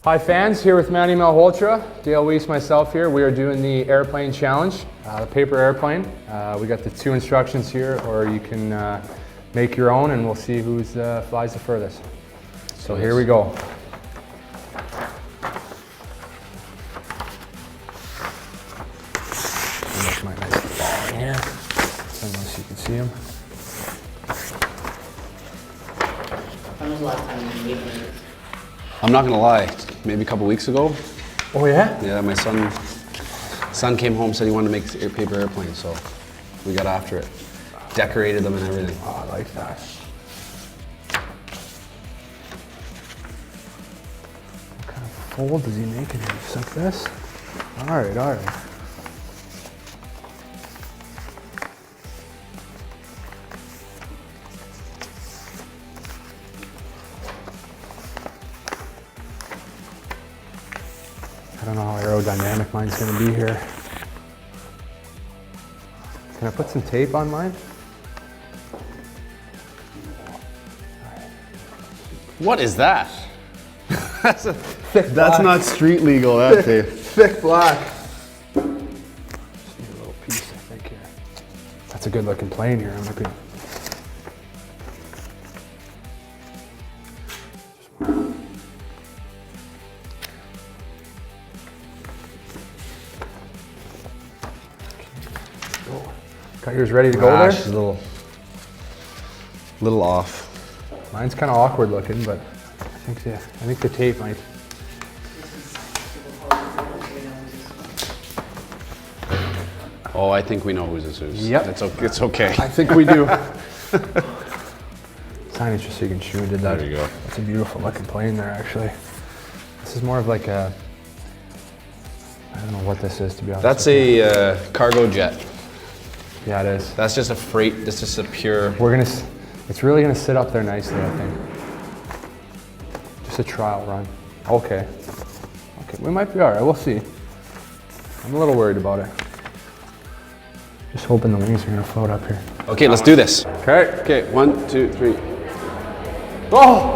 Hi fans, here with Manny Malhotra, Dale Weise, myself here. We are doing the airplane challenge, the paper airplane. We got the 2 instructions here, or you can make your own and we'll see who flies the furthest. So here we go. Make my nice ball in here, unless you can see him. When was the last time you made one? I'm not gonna lie, maybe a couple weeks ago. Oh yeah? Yeah, my son came home, said he wanted to make paper airplanes, so we got after it. Decorated them and everything. Oh, I like that. What kind of fold does he make in here? Just like this? All right, all right. I don't know how aerodynamic mine's gonna be here. Can I put some tape on mine? What is that? That's a thick That's black. not street legal, that tape. Thick black. Just need a little piece, I think, here. That's a good looking plane here. I'm looking. Got yours ready to go there? It's a little off. Mine's kind of awkward looking, but I think the tape might. Oh, I think we know whose this is. Yep. It's okay. I think we do. Signage just so you can shoot and did that. There you go. That's a beautiful looking plane there, actually. This is more of like a, I don't know what this is, to be honest. That's a cargo jet. Yeah, it is. That's just a freight, that's just a pure... It's really gonna sit up there nicely, I think. Just a trial run. Okay. Okay, we might be all right, we'll see. I'm a little worried about it. Just hoping the wings are gonna float up here. Okay, let's do this. Okay. Okay, 1, 2, 3. Oh!